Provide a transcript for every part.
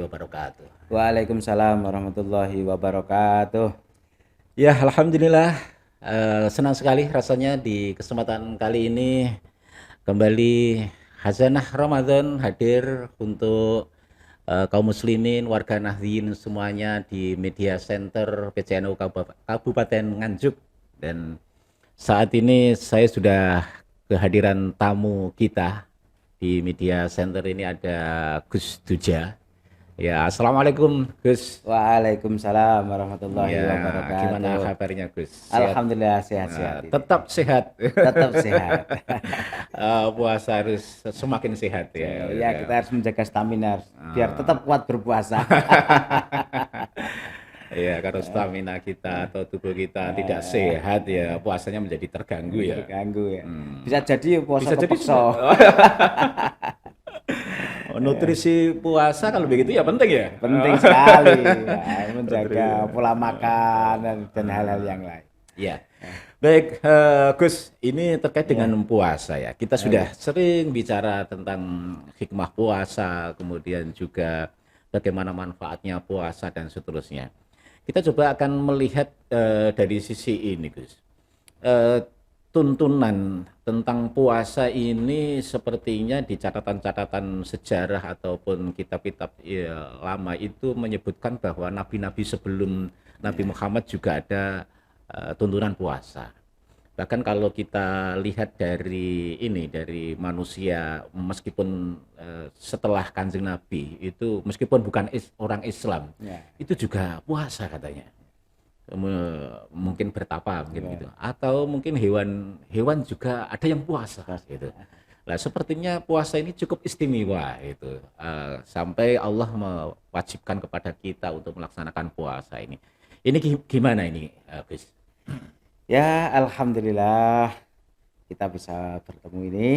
wabarakatuh. Waalaikumsalam warahmatullahi wabarakatuh. Ya, alhamdulillah, senang sekali rasanya di kesempatan kali ini kembali Hazanah Ramadan hadir untuk kaum muslimin, warga Nahdien semuanya di Media Center PCNU Kabupaten Nganjuk. Dan saat ini saya sudah kehadiran tamu kita di Media Center ini ada Gus Duja. Ya, assalamualaikum Gus. Waalaikumsalam warahmatullahi Ya, gimana wabarakatuh. kabarnya Gus? Sehat? Alhamdulillah sehat-sehat ini. Tetap sehat. Tetap sehat. Puasa harus semakin sehat ya. Ya kita harus menjaga stamina biar tetap kuat berpuasa. Ya, kalau stamina kita atau tubuh kita tidak sehat ya, puasanya menjadi terganggu ya. Terganggu ya. Bisa jadi puasa Bisa jadi kepeksa. nutrisi puasa kalau begitu ya penting ya. Penting sekali ya, menjaga pola makan dan hal-hal yang lain. Ya, baik Gus, ini terkait dengan puasa ya. Kita sudah sering bicara tentang hikmah puasa, kemudian juga bagaimana manfaatnya puasa dan seterusnya. Kita coba akan melihat dari sisi ini, Gus. Eh, Tuntunan tentang puasa ini sepertinya di catatan-catatan sejarah ataupun kitab-kitab lama itu menyebutkan bahwa nabi-nabi sebelum Nabi Muhammad juga ada tuntunan puasa. Bahkan kalau kita lihat dari manusia, meskipun setelah Kanjeng Nabi itu meskipun bukan orang Islam, itu juga puasa katanya. Mungkin bertapa mungkin gitu, atau mungkin hewan juga ada yang puasa gitu. Nah, sepertinya puasa ini cukup istimewa itu, sampai Allah mewajibkan kepada kita untuk melaksanakan puasa ini. Ini gimana ini, Gus? Ya, alhamdulillah kita bisa bertemu ini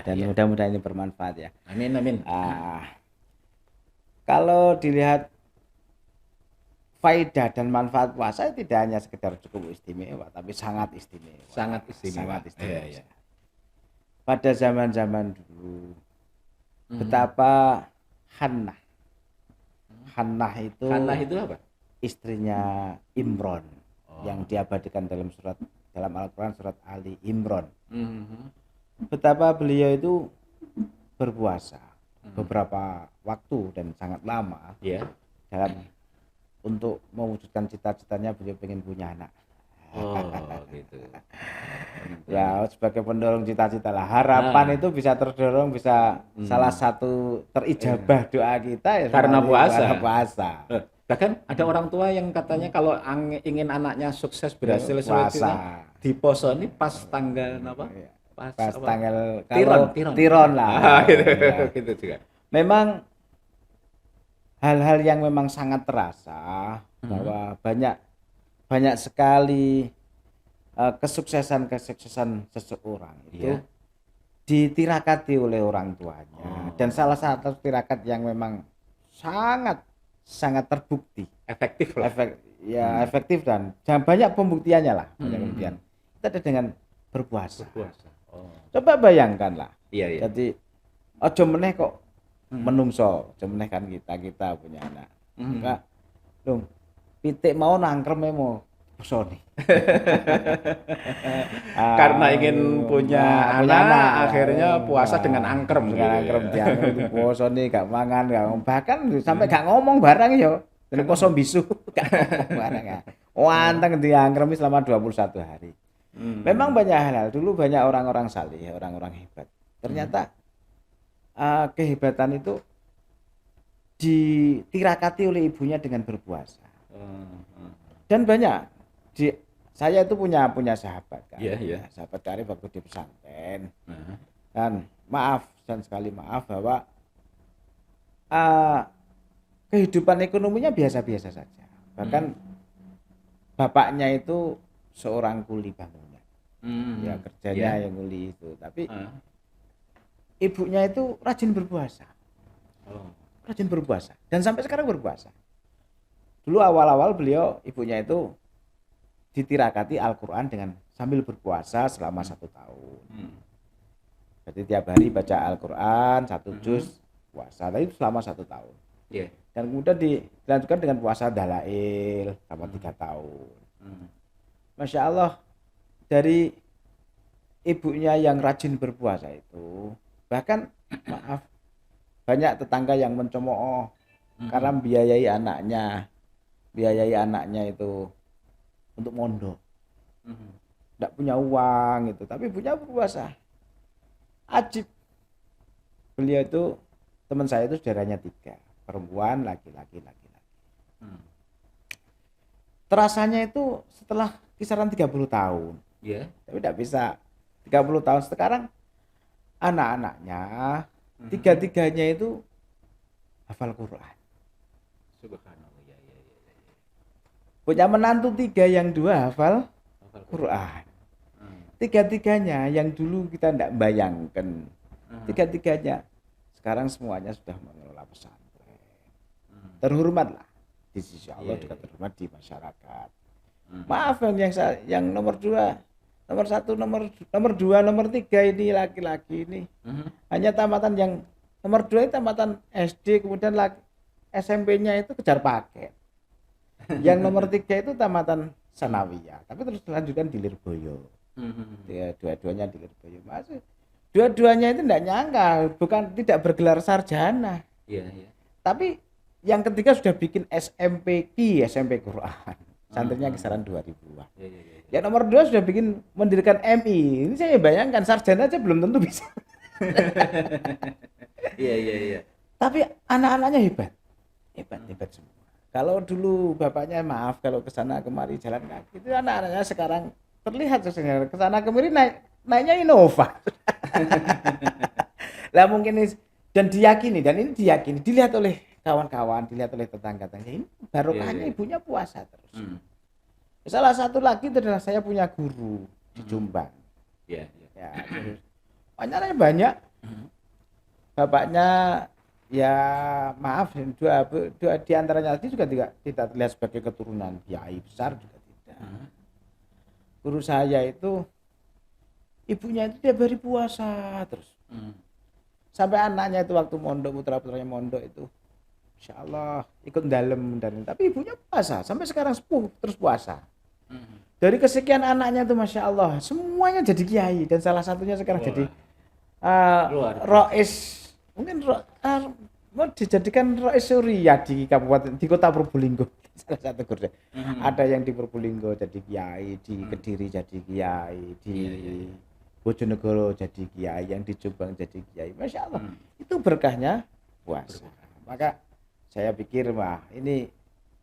dan mudah-mudahan ini bermanfaat ya. Amin amin. Kalau dilihat faedah dan manfaat puasa tidak hanya sekedar cukup istimewa, tapi sangat istimewa. Sangat istimewa. Sangat istimewa. Pada zaman-zaman dulu, betapa Hannah itu apa? Istrinya Imron yang diabadikan dalam Al-Quran surat Ali Imron. Betapa beliau itu berpuasa beberapa waktu dan sangat lama dalam untuk mewujudkan cita-citanya. Beliau pengen punya anak. Gitu. Ya, sebagai pendorong cita-cita lah. Harapan itu bisa terdorong, bisa salah satu terijabah doa kita ya karena puasa. Bahkan ada orang tua yang katanya kalau ingin anaknya sukses berhasil puasa diposoni pas tanggal apa? Pas tanggal Tiron lah. Gitu juga. Memang hal-hal yang memang sangat terasa bahwa banyak sekali kesuksesan seseorang itu ditirakati oleh orang tuanya. Dan salah satu tirakat yang memang sangat terbukti efektif dan banyak pembuktiannya lah. Kemudian kita ada dengan berpuasa. Coba bayangkan lah. Jadi ojo meneh kok menungso, ojo meneh kan kita punya anak. Enggak dong, pitik mau nangkrem mau posone. Karena ingin punya anak, akhirnya puasa dengan angkrem. Dia posone gak mangan, bahkan sampai gak ngomong barang yo. Jadi poso bisu gak ngomong barang ya. Wanteng diangkremi selama 21 hari. Memang banyak hal dulu, banyak orang-orang saleh, orang-orang hebat. Ternyata kehebatan itu ditirakati oleh ibunya dengan berpuasa. Dan banyak saya itu punya sahabat kan. Sahabat karib waktu di pesantren. Dan maaf bahwa kehidupan ekonominya biasa-biasa saja. Bahkan bapaknya itu seorang kuli bangunan. Ya kerjanya yang kuli itu, tapi ibunya itu rajin berpuasa. Dan sampai sekarang berpuasa. Dulu awal-awal ibunya itu ditirakati Al-Quran dengan sambil berpuasa selama 1 tahun. Jadi tiap hari baca Al-Quran 1 juz puasa, tapi selama 1 tahun. Iya. Dan kemudian dilanjutkan dengan puasa dalail selama 3 tahun. Hmm. Masya Allah, dari ibunya yang rajin berpuasa itu, bahkan maaf, banyak tetangga yang mencemooh karena biayai anaknya itu untuk mondok, Hmm. tidak punya uang itu, tapi ibunya berpuasa. Ajib, beliau itu, teman saya itu saudaranya 3, perempuan, laki-laki. Hmm. Terasanya itu setelah kisaran 30 tahun, Iya. tapi tidak bisa 30 tahun sekarang anak-anaknya Hmm. tiga-tiganya itu hafal Quran. Subhanallah. Ya, ya, ya, ya. Punya menantu 3, yang 2 hafal Hafal Quran. Hmm. Tiga-tiganya yang dulu kita tidak bayangkan, Hmm. tiga-tiganya sekarang semuanya sudah mengelola pesantren. Hmm. Terhormatlah di sisi Allah, Iya, juga iya. terhormat di masyarakat. Hmm. Maaf yang nomor 2, nomor 1, nomor 2, nomor 3 ini laki-laki ini Hmm. hanya tamatan, yang nomor 2 itu tamatan SD, kemudian SMP-nya itu kejar paket. Yang nomor 3 itu tamatan sanawiyah, tapi terus lanjutkan di Lirboyo. Hmm. Ya, dua-duanya di Lirboyo. Masih dua-duanya itu tidak nyangka, bukan tidak bergelar sarjana, Iya, iya. tapi yang ketiga sudah bikin SMPQ, SMP Quran. Santrinya Hmm. kisaran 2000-an. Iya, iya, iya. Yang nomor 2 sudah bikin mendirikan MI. Ini saya bayangkan sarjana aja belum tentu bisa. Iya, iya, iya. Tapi anak-anaknya hebat semua. Kalau dulu bapaknya, maaf kalau kesana kemari jalan kaki, itu anak-anaknya sekarang terlihat kesana kemari naiknya Innova. Lah mungkin ini, dan ini diyakini, dilihat oleh kawan-kawan, dilihat oleh tetangga-tetangga, ini barokahnya Iya, iya. ibunya puasa terus. Hmm. Salah satu lagi itu adalah saya punya guru di Jombang. Iya, iya. Ya, terus anaknya banyak. Bapaknya ya maaf, dua di antaranya tadi juga tidak terlihat sebagai keturunan kiai besar, juga tidak. Hmm. Guru saya itu ibunya itu tiap hari puasa terus. Hmm. Sampai anaknya itu waktu mondok, putra-putranya mondok itu, Insya Allah ikut dalam, tapi ibunya puasa sampai sekarang sepuh terus puasa. Hmm. Dari kesekian anaknya itu, Masya Allah, semuanya jadi kiai, dan salah satunya sekarang Wah, jadi luar biasa. Rois, mungkin mau dijadikan Rois Surya di kabupaten, di kota Probolinggo. Salah satu guru. Hmm. Ada yang di Probolinggo jadi kiai, di Kediri jadi kiai, di Iya, iya, iya. Bojonegoro jadi kiai, yang di Jombang jadi kiai. Masya Allah, Hmm. itu berkahnya puasa. Maka saya pikir, wah ini,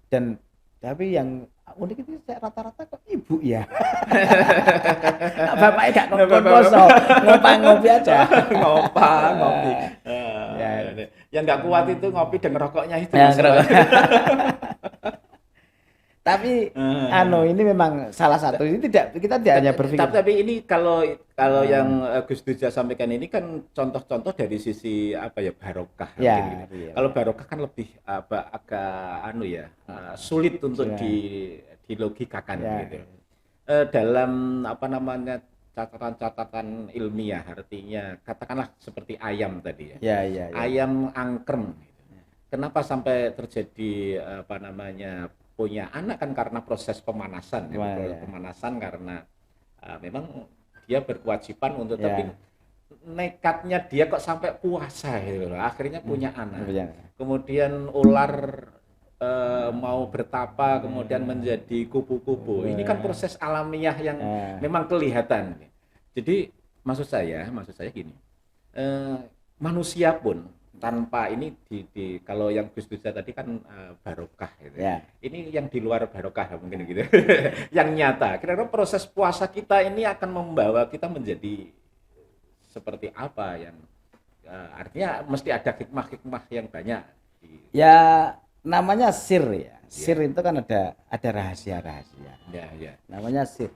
dan tapi yang unik itu rata-rata kok ibu ya. Bapaknya gak koso, ngopi aja. Ngopi. Ya. Yang nggak kuat itu ngopi dan ngerokoknya itu. Ya, masalah. Tapi ini memang salah satu, ini kita tidak hanya berpikir. Tapi ini kalau yang Gus Duja sampaikan ini kan contoh-contoh dari sisi apa ya, barokah. Ya, mungkin gitu. iya. Kalau barokah kan lebih agak sulit untuk Ya. dilogikakan Ya. gitu. Dalam apa namanya, catatan-catatan ilmiah, artinya katakanlah seperti ayam tadi ya. Ya. Ayam angkrem. Kenapa sampai terjadi apa namanya, punya anak kan karena proses pemanasan ya. Wah, ya. Pemanasan karena memang dia berkewajiban untuk, Ya. tapi nekatnya dia kok sampai puasa gitu loh. Akhirnya punya anak. Ya. Kemudian ular mau bertapa, kemudian menjadi kupu-kupu. Ini kan proses alamiah yang memang kelihatan. Jadi maksud saya gini, manusia pun tanpa ini kalau yang Gus Duja tadi kan barokah gitu. Ya. Ini yang di luar barokah mungkin gitu. Yang nyata. Kira-kira proses puasa kita ini akan membawa kita menjadi seperti apa, yang artinya mesti ada hikmah-hikmah yang banyak. Ya, namanya sir ya. Sir itu kan ada rahasia-rahasia. Ya. Namanya sir.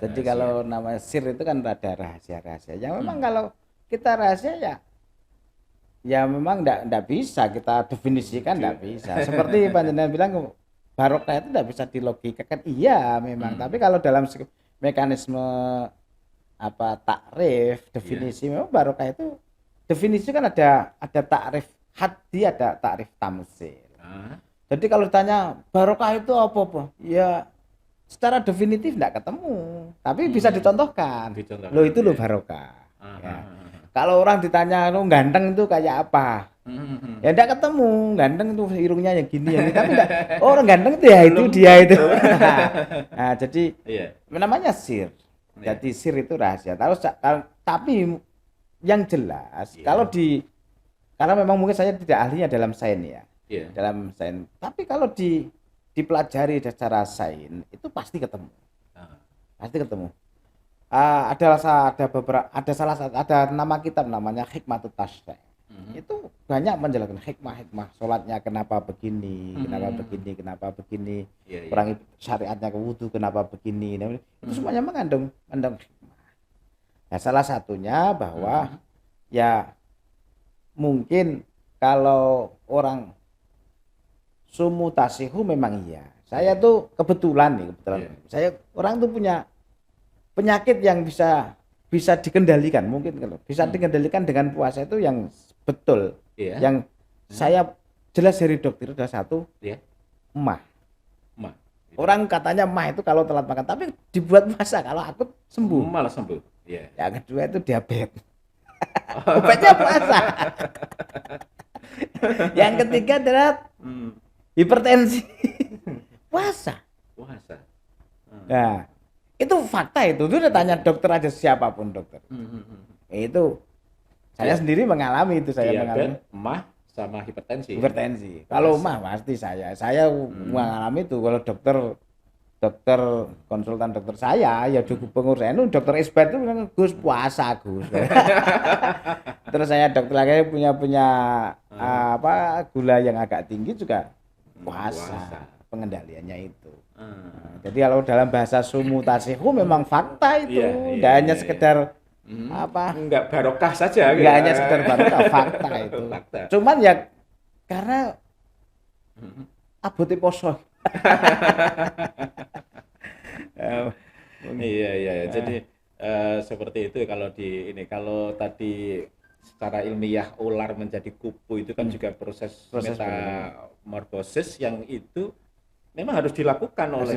Jadi Rahasia. kalau namanya sir itu kan ada rahasia-rahasia. Yang memang kalau kita rahasia ya memang enggak bisa kita definisikan, enggak bisa. Seperti panjenengan bilang, barokah itu enggak bisa dilogikakan. Iya memang, tapi kalau dalam mekanisme takrif, definisi, memang barokah itu definisi kan ada takrif Hadi ada takrif tamsil. Ah, Jadi kalau ditanya barokah itu apa? Ya secara definitif enggak ketemu, tapi bisa dicontohkan. dicontohkan, Loh itu loh ya. barokah. Ah, ah, Ya. ah. Kalau orang ditanya lu ganteng itu kayak apa? Hmm. Ya enggak ketemu. Ganteng itu irungnya yang gini yang ini, tapi enggak. Oh, orang ganteng itu ya itu Belum dia itu. tentu. Nah, jadi Iya. namanya sir. Iya. Jadi sir itu rahasia. Tapi yang jelas Iya. karena memang mungkin saya tidak ahlinya dalam sains ya. Iya. Dalam sains. Tapi kalau dipelajari secara sains itu pasti ketemu. Ah, Pasti ketemu. Ada nama kitab namanya Hikmatut Tasyrih. Itu banyak menjelaskan hikmah-hikmah sholatnya kenapa begini, kenapa begini, iya, iya. orang syariatnya ke wudu kenapa begini. Nah, itu semuanya mengandung hikmah. Nah, salah satunya bahwa ya mungkin kalau orang sumu tasihu memang iya. Saya tuh kebetulan Iya. saya orang tuh punya penyakit yang bisa dikendalikan, mungkin kalau bisa dikendalikan dengan puasa itu yang betul. Iya. Yang saya jelas dari dokter ada satu Iya. emah. Ma. Orang katanya emah itu kalau telat makan, tapi dibuat puasa kalau akut sembuh. Malah sembuh. Iya. Yang kedua itu diabetes. Obatnya puasa. Yang ketiga adalah Hmm. hipertensi. Puasa. Puasa. Nah, itu fakta itu. Itu udah tanya dokter aja siapapun dokter. Itu saya sendiri mengalami itu, saya mengalami Diabetes, emah, sama hipertensi. hipertensi. Kalau mah pasti saya mengalami itu. Kalau dokter konsultan dokter saya ya cukup pengurus itu dokter Isbat itu bilang Gus puasa Gus. Terus saya dokter lagi punya gula yang agak tinggi juga puasa. Pengendaliannya itu. Nah, jadi kalau dalam bahasa sumu tasihu memang fakta itu, tidak hanya sekedar enggak barokah saja. nggak hanya sekedar barokah, fakta itu. Fakta. Cuman ya karena abote poso. Iya. Jadi seperti itu kalau tadi secara ilmiah ular menjadi kupu itu kan juga proses metamorfosis yang itu memang harus dilakukan oleh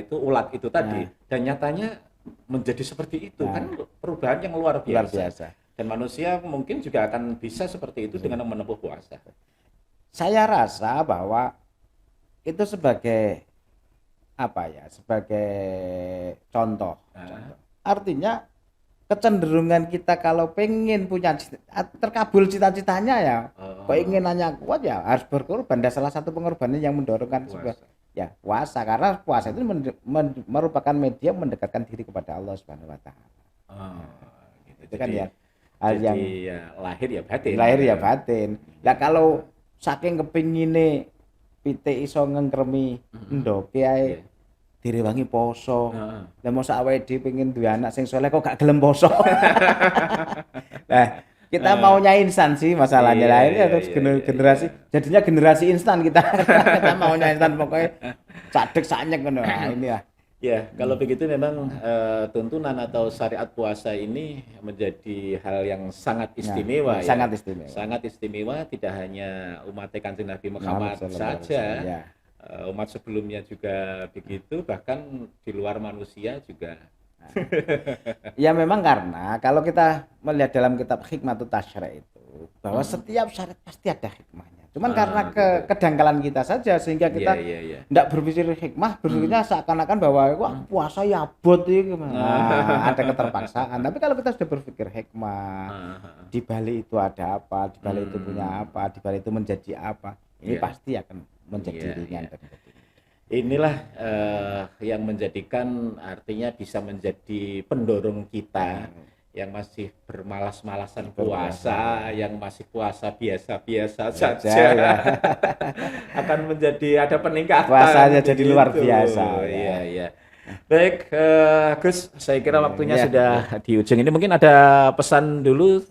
ulat itu tadi. Dan nyatanya menjadi seperti itu kan perubahan yang luar biasa. Dan manusia mungkin juga akan bisa seperti itu dengan menempuh puasa. Saya rasa bahwa itu sebagai sebagai contoh. Artinya kecenderungan kita kalau pengen punya terkabul cita-citanya ya, keinginannya kuat ya harus berkorban. Dan salah satu pengorbanan yang mendorongkan puasa, karena puasa itu merupakan media mendekatkan diri kepada Allah Subhanahu wa taala. Itu kan ya hal yang lahir ya batin. Lah kalau saking kepingine pitik iso ngengkremi ndoke ae direwangi poso. Lah mosok awake dhewe pengen duwe anak sing saleh kok gak gelem poso. Nah, kita maunya instan sih masalahnya. Lah ini terus generasi jadinya generasi instan kita. Kita maunya instan pokoknya cadek sanyek ngono. Nah, ini ya. Ya, kalau begitu memang tuntunan atau syariat puasa ini menjadi hal yang sangat istimewa ya. Sangat istimewa tidak hanya umat Kanjeng Nabi Muhammad saja. Umat sebelumnya juga begitu, bahkan di luar manusia juga. Ya memang karena kalau kita melihat dalam kitab Hikmatut Tasyrih itu bahwa setiap syariat pasti ada hikmahnya. Cuman karena kedangkalan kita saja sehingga kita tidak berpikir hikmah, berpikirnya seakan-akan bahwa wah puasa ya abot iki. Ada keterpaksaan. Tapi kalau kita sudah berpikir hikmah, di balik itu ada apa, di balik itu punya apa, di balik itu menjadi apa, ini pasti akan menjadi ringan. Inilah yang menjadikan artinya bisa menjadi pendorong kita yang masih bermalas-malasan puasa, yang masih puasa biasa-biasa saja akan menjadi ada peningkatan. Puasanya jadi luar biasa. Iya. Baik, Gus, saya kira waktunya sudah di ujung ini. Mungkin ada pesan dulu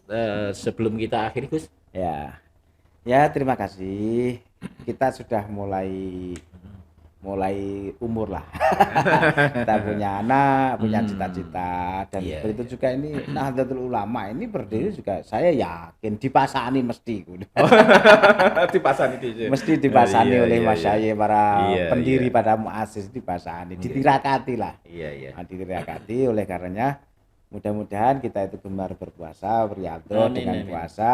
sebelum kita akhiri, Gus. Ya, terima kasih. Kita sudah mulai mulai umur lah. Kita punya anak, punya cita-cita, dan Iya, begitu juga ini Nahdlatul Ulama ini berdiri juga saya yakin dipasani mesti. Dipasang itu. Mesti dipasani oleh masyayikh para Iya, pendiri iya. pada muassis dipasani, ditirakati lah. Iya, iya. Nah, ditirakati oleh karenanya mudah-mudahan kita itu gemar berpuasa, beriadah Amin, dengan amin. puasa.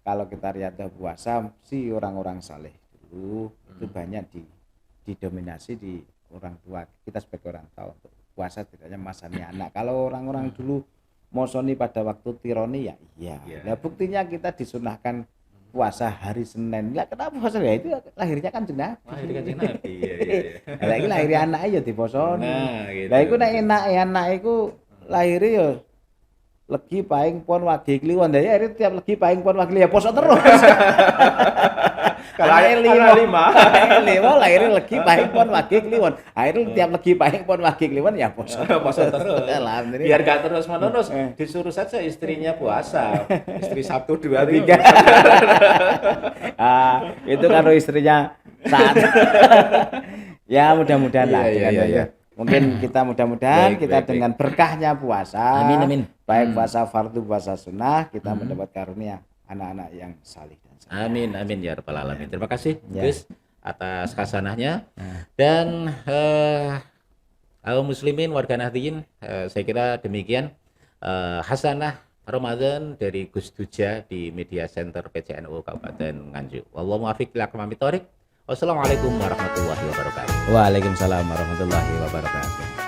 Kalau kita riadah puasa, si orang-orang saleh dulu itu banyak didominasi di orang tua. Kita sebagai orang tua untuk puasa tidaknya masani anak. Kalau orang-orang dulu mosoni pada waktu tironi ya iya. Iya. Nah, buktinya kita disunahkan puasa hari Senin. Lah kenapa puasa ya itu lahirnya kan jenah. Wah, ini Kanjeng Nabi. Iya, iya, iya. Lah iki lahir anak ya diposoni. Nah, gitu. Lah iku nek anak iku lahir ya legi paing pon wage kliwon. Lah ya tiap legi paing pon wage ya poso terus. Kalau Anake anak lima. lima lahir legi paing pon wage kliwon. Akhirnya tiap legi paing pon wage kliwon ya poso. Poso terus. Alhamdulillah. Biar gak terus-menerus, disuruh saja istrinya puasa. Istri Sabtu 2 Tiga. Itu kalau istrinya saat ya mudah-mudahan lah Iya, dengan iya, itu. iya. Mungkin kita mudah-mudahan Baik, kita baik, dengan berkahnya puasa, Amin, amin. baik puasa fardu puasa sunnah, kita mendapat karunia anak-anak yang salih dan saleh. Amin, amin ya rabbal alamin. Terima kasih Ya. Gus atas kasanahnya. Dan kaum muslimin warga Nahdliyin, saya kira demikian hasanah Ramadan dari Gus Duja di Media Center PCNU Kabupaten Nganjuk. Wallahu muwaffiq ila aqwamit thoriq. Wassalamualaikum warahmatullahi wabarakatuh. Waalaikumsalam warahmatullahi wabarakatuh.